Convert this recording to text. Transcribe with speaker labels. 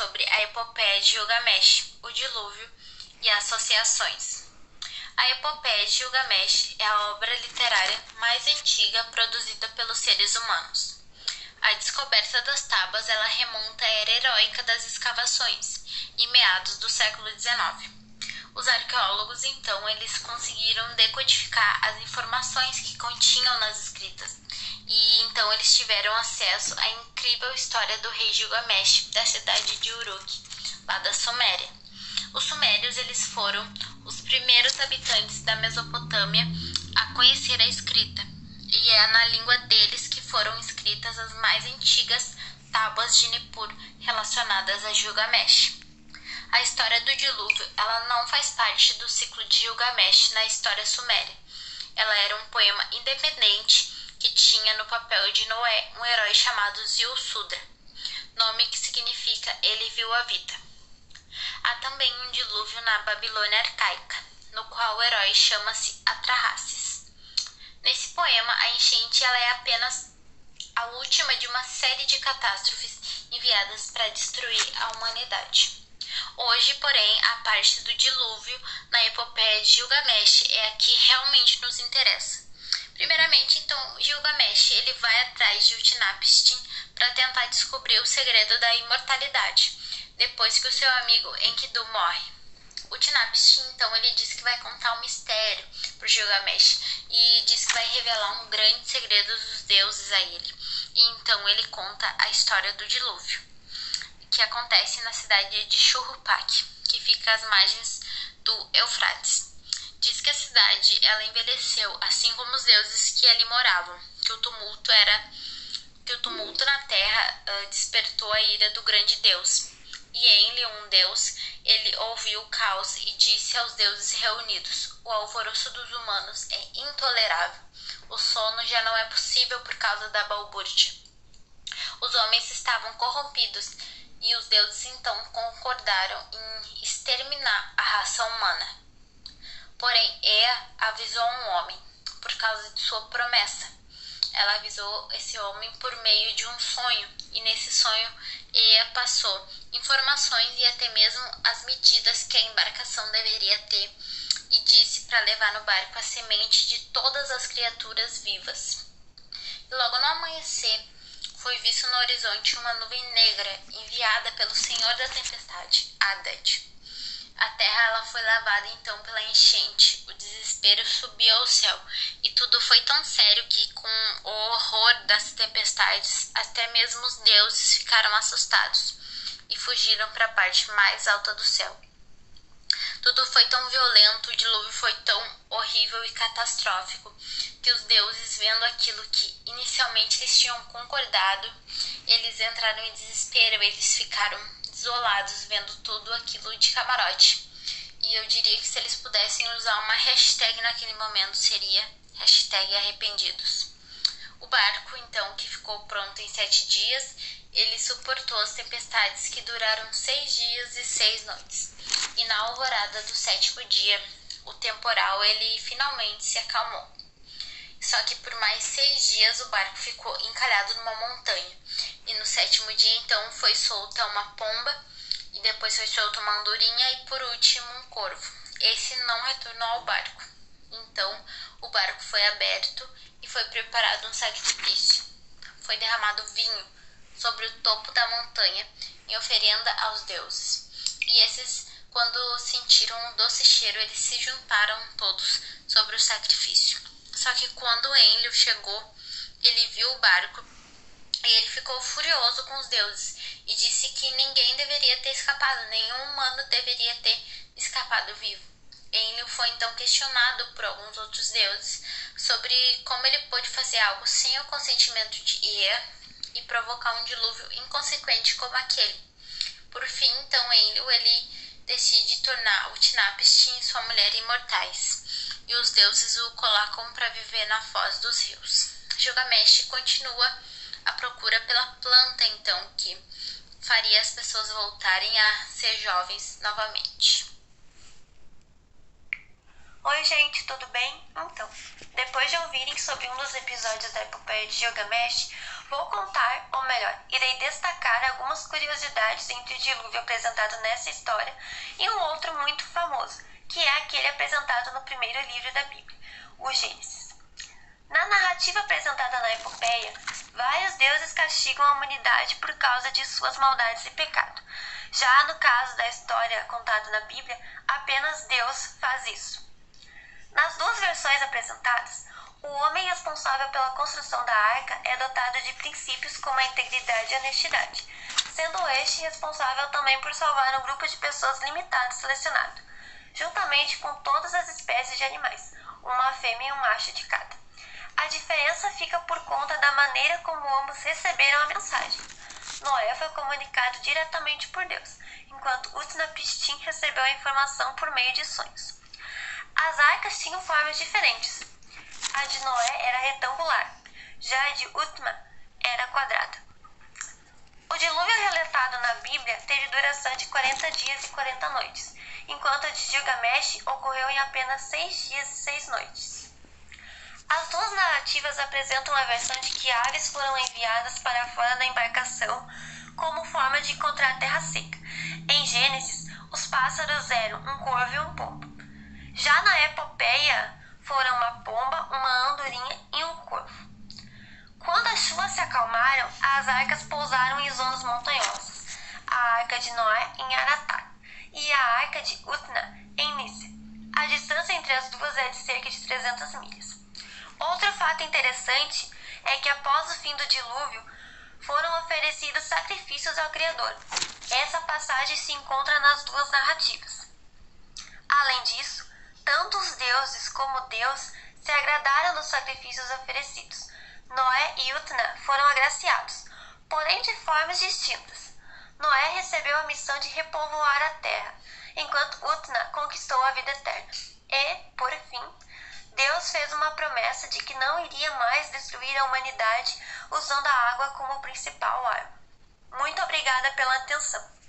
Speaker 1: sobre a epopeia de Gilgamesh, o dilúvio e associações. A epopeia de Gilgamesh é a obra literária mais antiga produzida pelos seres humanos. A descoberta das tábuas ela remonta à era heróica das escavações, em meados do século XIX. Os arqueólogos, então, eles conseguiram decodificar as informações que continham nas escritas, e então eles tiveram acesso à incrível história do rei Gilgamesh, da cidade de Uruk, lá da Suméria. Os sumérios eles foram os primeiros habitantes da Mesopotâmia a conhecer a escrita, e é na língua deles que foram escritas as mais antigas tábuas de Nippur relacionadas a Gilgamesh. A história do dilúvio ela não faz parte do ciclo de Gilgamesh na história suméria. Ela era um poema independente que tinha no papel de Noé um herói chamado Zil-Sudra, nome que significa ele viu a vida. Há também um dilúvio na Babilônia arcaica, no qual o herói chama-se Atrahasis. Nesse poema, a enchente ela é apenas a última de uma série de catástrofes enviadas para destruir a humanidade. Hoje, porém, a parte do dilúvio na epopeia de Gilgamesh é a que realmente nos interessa. Primeiramente, então, Gilgamesh ele vai atrás de Utnapishtim para tentar descobrir o segredo da imortalidade, depois que o seu amigo Enkidu morre. Utnapishtim, então, ele diz que vai contar um mistério para Gilgamesh e diz que vai revelar um grande segredo dos deuses a ele. E então ele conta a história do dilúvio, que acontece na cidade de Shuruppak, que fica às margens do Eufrates. Diz que a cidade ela envelheceu, assim como os deuses que ali moravam, que o tumulto na terra despertou a ira do grande Deus. E Enlil, um deus, ele ouviu o caos e disse aos deuses reunidos: o alvoroço dos humanos é intolerável. O sono já não é possível por causa da balbúrdia. Os homens estavam corrompidos e os deuses então concordaram em exterminar a raça humana. Porém, Ea avisou um homem por causa de sua promessa. Ela avisou esse homem por meio de um sonho, e nesse sonho Ea passou informações e até mesmo as medidas que a embarcação deveria ter, e disse para levar no barco a semente de todas as criaturas vivas. E logo no amanhecer, foi visto no horizonte uma nuvem negra enviada pelo Senhor da Tempestade, Haddad. A terra ela foi lavada então pela enchente, o desespero subiu ao céu, e tudo foi tão sério que, com o horror das tempestades, até mesmo os deuses ficaram assustados e fugiram para a parte mais alta do céu. Tudo foi tão violento, o dilúvio foi tão horrível e catastrófico, que os deuses, vendo aquilo que inicialmente eles tinham concordado, eles entraram em desespero, eles ficaram isolados vendo tudo aquilo de camarote. E eu diria que se eles pudessem usar uma hashtag naquele momento seria #arrependidos. O barco, então, que ficou pronto em 7 dias, ele suportou as tempestades que duraram 6 dias e 6 noites. E na alvorada do 7º dia, o temporal ele finalmente se acalmou. Só que por mais 6 dias o barco ficou encalhado numa montanha. E no 7º dia, então, foi solta uma pomba, e depois foi solta uma andorinha e, por último, um corvo. Esse não retornou ao barco. Então, o barco foi aberto e foi preparado um sacrifício. Foi derramado vinho sobre o topo da montanha em oferenda aos deuses. E esses, quando sentiram um doce cheiro, eles se juntaram todos sobre o sacrifício. Só que quando Enlil chegou, ele viu o barco e ele ficou furioso com os deuses e disse que ninguém deveria ter escapado, nenhum humano deveria ter escapado vivo. Enlil foi então questionado por alguns outros deuses sobre como ele pôde fazer algo sem o consentimento de Ea e provocar um dilúvio inconsequente como aquele. Por fim, então, Enlil ele decide tornar Utnapishtim e sua mulher imortais, e os deuses o colocam para viver na foz dos rios. Gilgamesh continua a procura pela planta, então, que faria as pessoas voltarem a ser jovens novamente.
Speaker 2: Oi gente, tudo bem? Então, depois de ouvirem sobre um dos episódios da epopeia de Gilgamesh, Vou contar, ou melhor, irei destacar algumas curiosidades entre o dilúvio apresentado nessa história e um outro muito famoso, que é aquele apresentado no primeiro livro da Bíblia, o Gênesis. Na narrativa apresentada na epopeia, vários deuses castigam a humanidade por causa de suas maldades e pecado. Já no caso da história contada na Bíblia, apenas Deus faz isso. Nas duas versões apresentadas, o homem responsável pela construção da arca é dotado de princípios como a integridade e a honestidade, sendo este responsável também por salvar um grupo de pessoas limitado e selecionado, juntamente com todas as espécies de animais, uma fêmea e um macho de cada. A diferença fica por conta da maneira como ambos receberam a mensagem. Noé foi comunicado diretamente por Deus, enquanto Utnapishtim recebeu a informação por meio de sonhos. As arcas tinham formas diferentes. A de Noé era retangular, já a de Utma era quadrada. O dilúvio relatado na Bíblia teve duração de 40 dias e 40 noites, enquanto a de Gilgamesh ocorreu em apenas 6 dias e 6 noites. As duas narrativas apresentam a versão de que aves foram enviadas para fora da embarcação como forma de encontrar terra seca. Em Gênesis, os pássaros eram um corvo e um pombo. Já na epopeia, foram uma pomba, uma andorinha e um corvo. Quando as chuvas se acalmaram, as arcas pousaram em zonas montanhosas. A arca de Noé em Aratar e a arca de Utna em Nícia. A distância entre as duas é de cerca de 300 milhas. Outro fato interessante é que após o fim do dilúvio, foram oferecidos sacrifícios ao Criador. Essa passagem se encontra nas duas narrativas. Além disso, tanto os deuses como Deus se agradaram dos sacrifícios oferecidos. Noé e Utna foram agraciados, porém de formas distintas. Noé recebeu a missão de repovoar a terra, enquanto Utna conquistou a vida eterna. E, por fim, Deus fez uma promessa de que não iria mais destruir a humanidade usando a água como principal arma. Muito obrigada pela atenção.